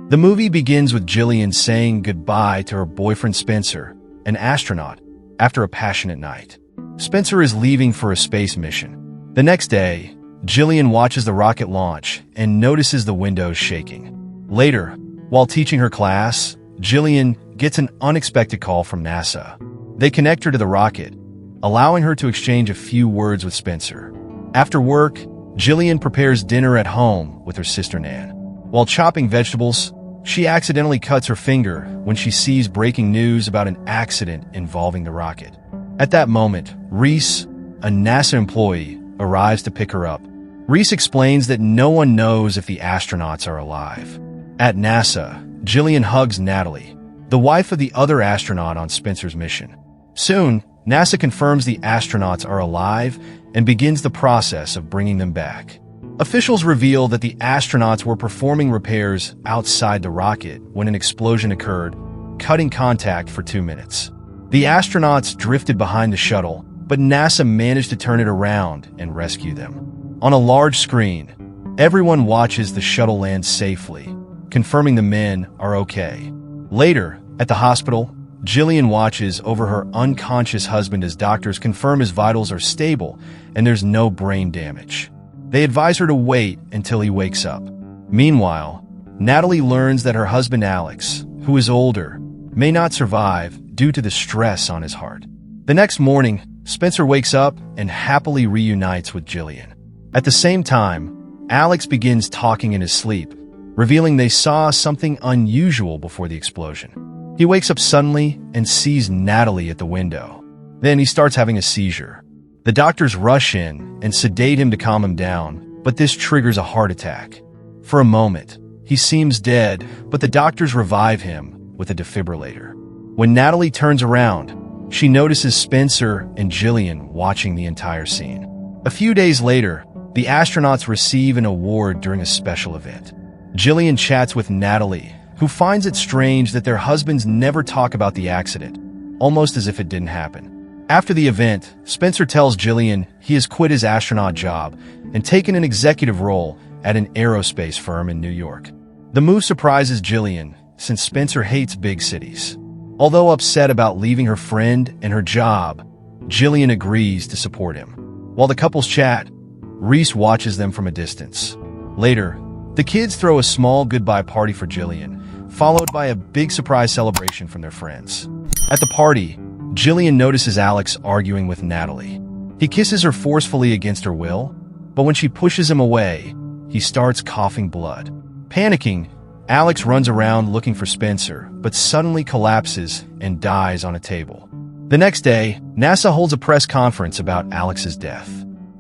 The movie begins with Jillian saying goodbye to her boyfriend Spencer, an astronaut, after a passionate night. Spencer is leaving for a space mission. The next day, Jillian watches the rocket launch and notices the windows shaking. Later, while teaching her class, Jillian gets an unexpected call from NASA. They connect her to the rocket, allowing her to exchange a few words with Spencer. After work, Jillian prepares dinner at home with her sister Nan. While chopping vegetables, she accidentally cuts her finger when she sees breaking news about an accident involving the rocket. At that moment, Reese, a NASA employee, arrives to pick her up. Reese explains that no one knows if the astronauts are alive. At NASA, Jillian hugs Natalie, the wife of the other astronaut on Spencer's mission. Soon, NASA confirms the astronauts are alive and begins the process of bringing them back. Officials reveal that the astronauts were performing repairs outside the rocket when an explosion occurred, cutting contact for 2 minutes. The astronauts drifted behind the shuttle, but NASA managed to turn it around and rescue them. On a large screen, everyone watches the shuttle land safely, confirming the men are okay. Later, at the hospital, Jillian watches over her unconscious husband as doctors confirm his vitals are stable and there's no brain damage. They advise her to wait until he wakes up. Meanwhile, Natalie learns that her husband Alex, who is older, may not survive due to the stress on his heart. The next morning, Spencer wakes up and happily reunites with Jillian. At the same time, Alex begins talking in his sleep, revealing they saw something unusual before the explosion. He wakes up suddenly and sees Natalie at the window. Then he starts having a seizure. The doctors rush in and sedate him to calm him down, but this triggers a heart attack. For a moment, he seems dead, but the doctors revive him with a defibrillator. When Natalie turns around, she notices Spencer and Jillian watching the entire scene. A few days later, the astronauts receive an award during a special event. Jillian chats with Natalie, who finds it strange that their husbands never talk about the accident, almost as if it didn't happen. After the event, Spencer tells Jillian he has quit his astronaut job and taken an executive role at an aerospace firm in New York. The move surprises Jillian, since Spencer hates big cities. Although upset about leaving her friend and her job, Jillian agrees to support him. While the couples chat, Reese watches them from a distance. Later, the kids throw a small goodbye party for Jillian, followed by a big surprise celebration from their friends. At the party, Jillian notices Alex arguing with Natalie. He kisses her forcefully against her will, but when she pushes him away, he starts coughing blood. Panicking, Alex runs around looking for Spencer, but suddenly collapses and dies on a table. The next day, NASA holds a press conference about Alex's death.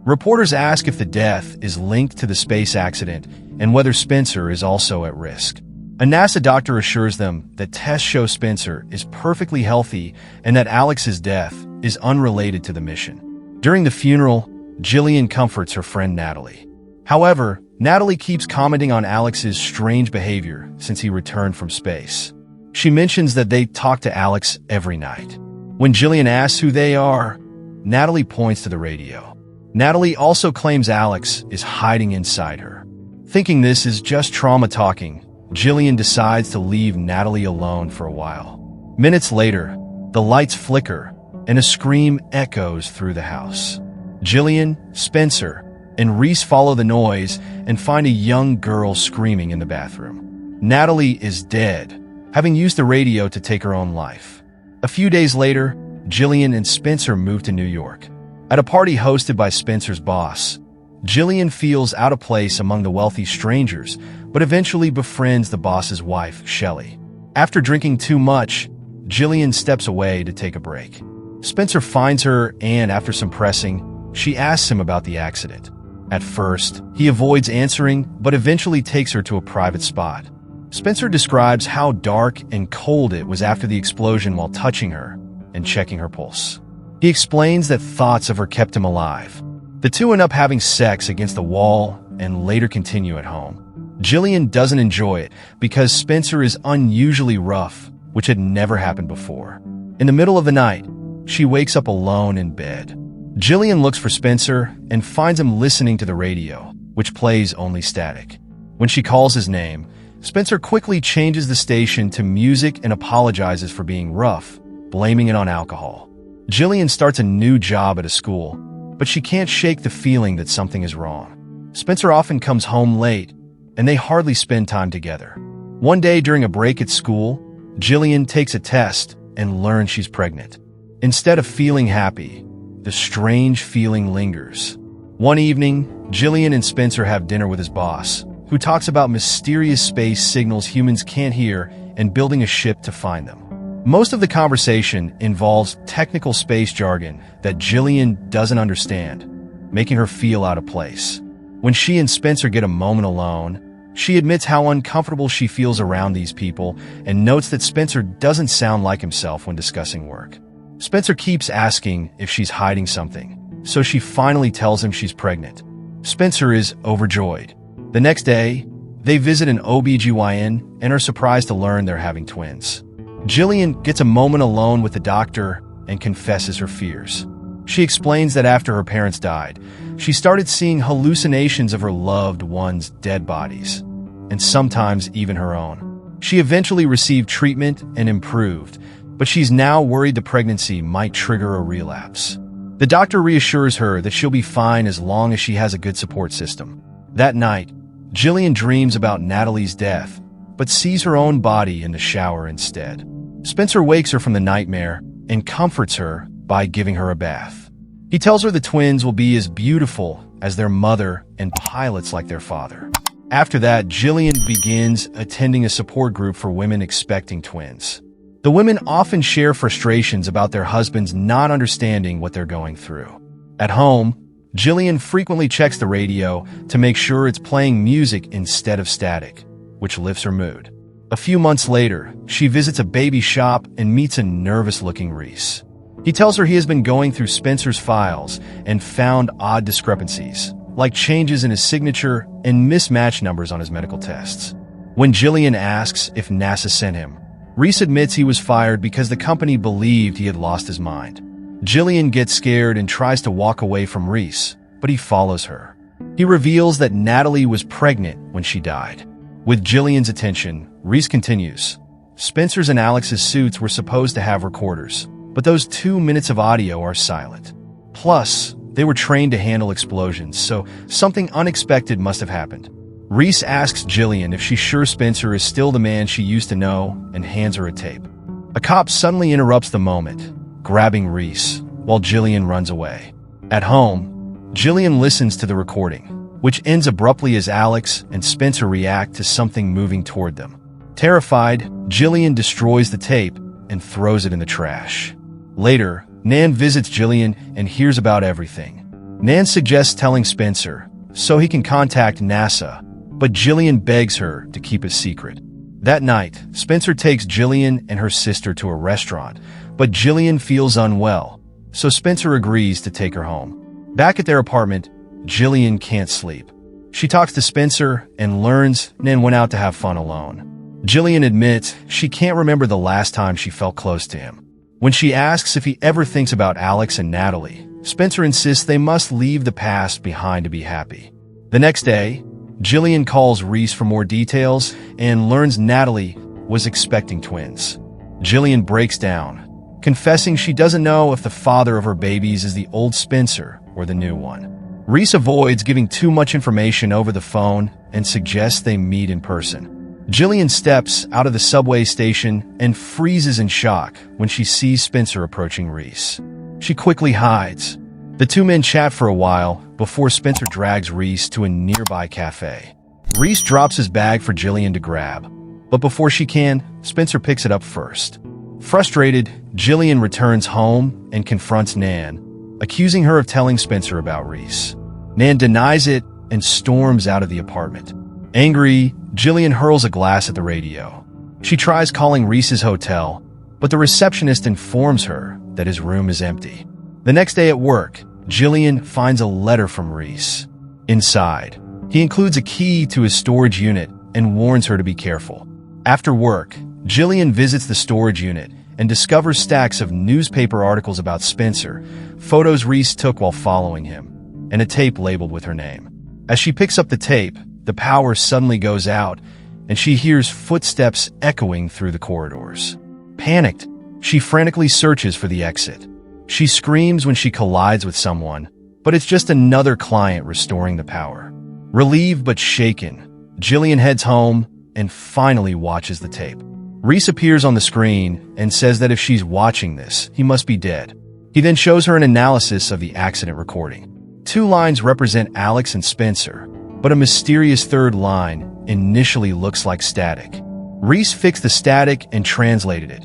Reporters ask if the death is linked to the space accident and whether Spencer is also at risk. A NASA doctor assures them that tests show Spencer is perfectly healthy and that Alex's death is unrelated to the mission. During the funeral, Jillian comforts her friend Natalie. However, Natalie keeps commenting on Alex's strange behavior since he returned from space. She mentions that they talk to Alex every night. When Jillian asks who they are, Natalie points to the radio. Natalie also claims Alex is hiding inside her. Thinking this is just trauma talking, Jillian decides to leave Natalie alone for a while. Minutes later, the lights flicker and a scream echoes through the house. Jillian, Spencer, and Reese follow the noise and find a young girl screaming in the bathroom. Natalie is dead, having used the radio to take her own life. A few days later, Jillian and Spencer move to New York. At a party hosted by Spencer's boss, Jillian feels out of place among the wealthy strangers, but eventually befriends the boss's wife, Shelley. After drinking too much, Jillian steps away to take a break. Spencer finds her and, after some pressing, she asks him about the accident. At first, he avoids answering, but eventually takes her to a private spot. Spencer describes how dark and cold it was after the explosion while touching her and checking her pulse. He explains that thoughts of her kept him alive. The two end up having sex against the wall and later continue at home. Jillian doesn't enjoy it because Spencer is unusually rough, which had never happened before. In the middle of the night, she wakes up alone in bed. Jillian looks for Spencer and finds him listening to the radio, which plays only static. When she calls his name, Spencer quickly changes the station to music and apologizes for being rough, blaming it on alcohol. Jillian starts a new job at a school, but she can't shake the feeling that something is wrong. Spencer often comes home late, and they hardly spend time together. One day during a break at school, Jillian takes a test and learns she's pregnant. Instead of feeling happy, the strange feeling lingers. One evening, Jillian and Spencer have dinner with his boss, who talks about mysterious space signals humans can't hear and building a ship to find them. Most of the conversation involves technical space jargon that Jillian doesn't understand, making her feel out of place. When she and Spencer get a moment alone, she admits how uncomfortable she feels around these people and notes that Spencer doesn't sound like himself when discussing work. Spencer keeps asking if she's hiding something, so she finally tells him she's pregnant. Spencer is overjoyed. The next day, they visit an OB/GYN and are surprised to learn they're having twins. Jillian gets a moment alone with the doctor and confesses her fears. She explains that after her parents died, she started seeing hallucinations of her loved ones' dead bodies, and sometimes even her own. She eventually received treatment and improved, but she's now worried the pregnancy might trigger a relapse. The doctor reassures her that she'll be fine as long as she has a good support system. That night, Jillian dreams about Natalie's death, but sees her own body in the shower instead. Spencer wakes her from the nightmare and comforts her by giving her a bath. He tells her the twins will be as beautiful as their mother and pilots like their father. After that, Jillian begins attending a support group for women expecting twins. The women often share frustrations about their husbands not understanding what they're going through. At home, Jillian frequently checks the radio to make sure it's playing music instead of static, which lifts her mood. A few months later, she visits a baby shop and meets a nervous-looking Reese. He tells her he has been going through Spencer's files and found odd discrepancies, like changes in his signature and mismatched numbers on his medical tests. When Jillian asks if NASA sent him, Reese admits he was fired because the company believed he had lost his mind. Jillian gets scared and tries to walk away from Reese, but he follows her. He reveals that Natalie was pregnant when she died. With Jillian's attention, Reese continues. Spencer's and Alex's suits were supposed to have recorders, but those 2 minutes of audio are silent. Plus, they were trained to handle explosions, so something unexpected must have happened. Reese asks Jillian if she's sure Spencer is still the man she used to know and hands her a tape. A cop suddenly interrupts the moment, grabbing Reese, while Jillian runs away. At home, Jillian listens to the recording, which ends abruptly as Alex and Spencer react to something moving toward them. Terrified, Jillian destroys the tape and throws it in the trash. Later, Nan visits Jillian and hears about everything. Nan suggests telling Spencer so he can contact NASA, but Jillian begs her to keep it secret. That night, Spencer takes Jillian and her sister to a restaurant, but Jillian feels unwell, so Spencer agrees to take her home. Back at their apartment, Jillian can't sleep. She talks to Spencer and learns Nan went out to have fun alone. Jillian admits she can't remember the last time she felt close to him. When she asks if he ever thinks about Alex and Natalie, Spencer insists they must leave the past behind to be happy. The next day, Jillian calls Reese for more details and learns Natalie was expecting twins. Jillian breaks down, confessing she doesn't know if the father of her babies is the old Spencer or the new one. Reese avoids giving too much information over the phone and suggests they meet in person. Jillian steps out of the subway station and freezes in shock when she sees Spencer approaching Reese. She quickly hides. The two men chat for a while before Spencer drags Reese to a nearby cafe. Reese drops his bag for Jillian to grab, but before she can, Spencer picks it up first. Frustrated, Jillian returns home and confronts Nan, accusing her of telling Spencer about Reese. Nan denies it and storms out of the apartment. Angry, Jillian hurls a glass at the radio. She tries calling Reese's hotel, but the receptionist informs her that his room is empty. The next day at work, Jillian finds a letter from Reese. Inside, he includes a key to his storage unit and warns her to be careful. After work, Jillian visits the storage unit and discovers stacks of newspaper articles about Spencer, photos Reese took while following him, and a tape labeled with her name. As she picks up the tape, the power suddenly goes out, and she hears footsteps echoing through the corridors. Panicked, she frantically searches for the exit. She screams when she collides with someone, but it's just another client restoring the power. Relieved but shaken, Jillian heads home and finally watches the tape. Reese appears on the screen and says that if she's watching this, he must be dead. He then shows her an analysis of the accident recording. 2 lines represent Alex and Spencer, but a mysterious third line initially looks like static. Reese fixed the static and translated it,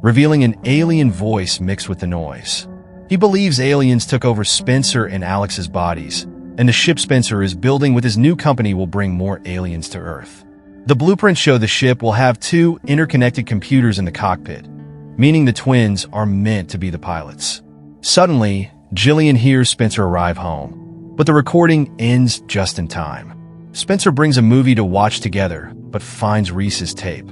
revealing an alien voice mixed with the noise. He believes aliens took over Spencer and Alex's bodies, and the ship Spencer is building with his new company will bring more aliens to Earth. The blueprints show the ship will have 2 interconnected computers in the cockpit, meaning the twins are meant to be the pilots. Suddenly, Jillian hears Spencer arrive home, but the recording ends just in time. Spencer brings a movie to watch together, but finds Reese's tape.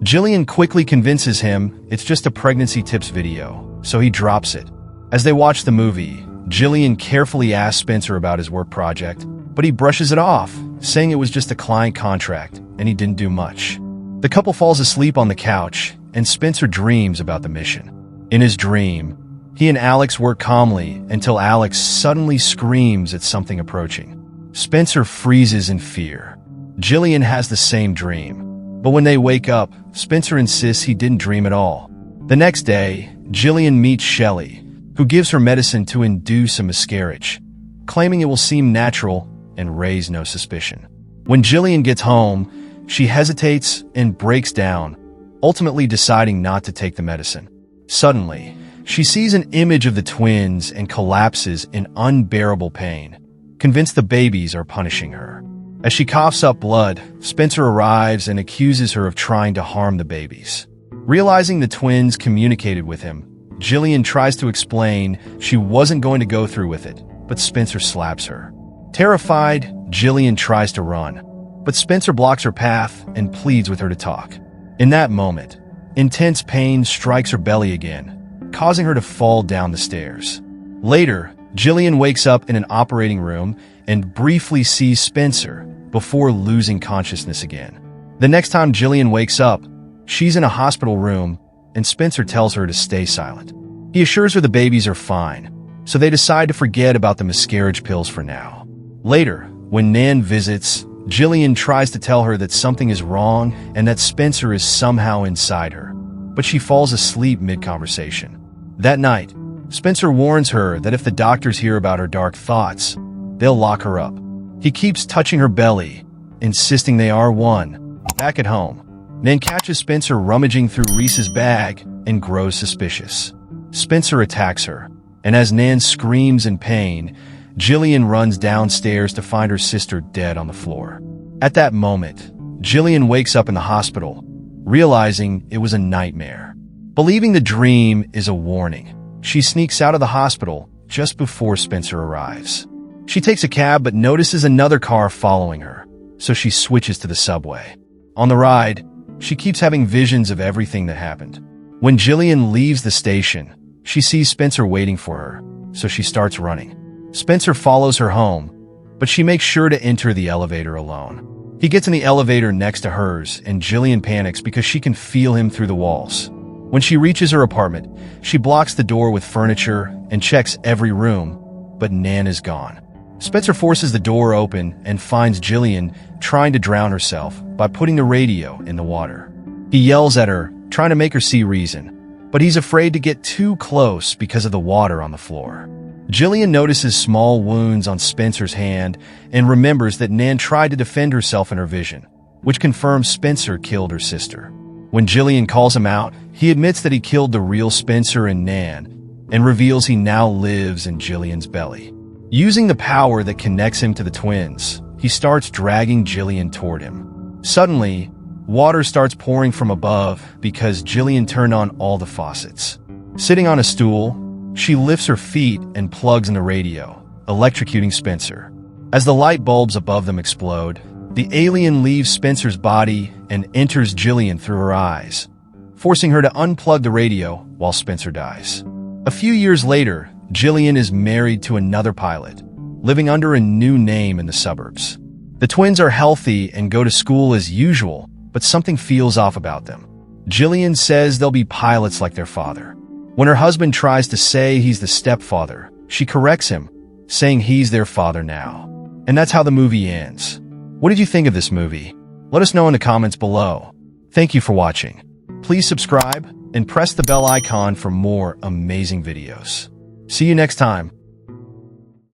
Jillian quickly convinces him it's just a pregnancy tips video, so he drops it. As they watch the movie, Jillian carefully asks Spencer about his work project, but he brushes it off, saying it was just a client contract and he didn't do much. The couple falls asleep on the couch, and Spencer dreams about the mission. In his dream, he and Alex work calmly until Alex suddenly screams at something approaching. Spencer freezes in fear. Jillian has the same dream, but when they wake up, Spencer insists he didn't dream at all. The next day, Jillian meets Shelley, who gives her medicine to induce a miscarriage, claiming it will seem natural and raise no suspicion. When Jillian gets home, she hesitates and breaks down, ultimately deciding not to take the medicine. Suddenly, she sees an image of the twins and collapses in unbearable pain, convinced the babies are punishing her. As she coughs up blood, Spencer arrives and accuses her of trying to harm the babies. Realizing the twins communicated with him, Jillian tries to explain she wasn't going to go through with it, but Spencer slaps her. Terrified, Jillian tries to run, but Spencer blocks her path and pleads with her to talk. In that moment, intense pain strikes her belly again, causing her to fall down the stairs. Later, Jillian wakes up in an operating room and briefly sees Spencer before losing consciousness again. The next time Jillian wakes up, she's in a hospital room and Spencer tells her to stay silent. He assures her the babies are fine, so they decide to forget about the miscarriage pills for now. Later, when Nan visits, Jillian tries to tell her that something is wrong and that Spencer is somehow inside her, but she falls asleep mid-conversation. That night, Spencer warns her that if the doctors hear about her dark thoughts, they'll lock her up. He keeps touching her belly, insisting they are one. Back at home, Nan catches Spencer rummaging through Reese's bag and grows suspicious. Spencer attacks her, and as Nan screams in pain, Jillian runs downstairs to find her sister dead on the floor. At that moment, Jillian wakes up in the hospital, realizing it was a nightmare. Believing the dream is a warning, she sneaks out of the hospital just before Spencer arrives. She takes a cab but notices another car following her, so she switches to the subway. On the ride, she keeps having visions of everything that happened. When Jillian leaves the station, she sees Spencer waiting for her, so she starts running. Spencer follows her home, but she makes sure to enter the elevator alone. He gets in the elevator next to hers, and Jillian panics because she can feel him through the walls. When she reaches her apartment, she blocks the door with furniture and checks every room, but Nan is gone. Spencer forces the door open and finds Jillian trying to drown herself by putting the radio in the water. He yells at her, trying to make her see reason, but he's afraid to get too close because of the water on the floor. Jillian notices small wounds on Spencer's hand and remembers that Nan tried to defend herself in her vision, which confirms Spencer killed her sister. When Jillian calls him out, he admits that he killed the real Spencer and Nan and reveals he now lives in Jillian's belly. Using the power that connects him to the twins, he starts dragging Jillian toward him. Suddenly, water starts pouring from above because Jillian turned on all the faucets. Sitting on a stool, she lifts her feet and plugs in the radio, electrocuting Spencer. As the light bulbs above them explode, the alien leaves Spencer's body and enters Jillian through her eyes, forcing her to unplug the radio while Spencer dies. A few years later, Jillian is married to another pilot, living under a new name in the suburbs. The twins are healthy and go to school as usual, but something feels off about them. Jillian says they'll be pilots like their father. When her husband tries to say he's the stepfather, she corrects him, saying he's their father now. And that's how the movie ends. What did you think of this movie? Let us know in the comments below. Thank you for watching. Please subscribe and press the bell icon for more amazing videos. See you next time.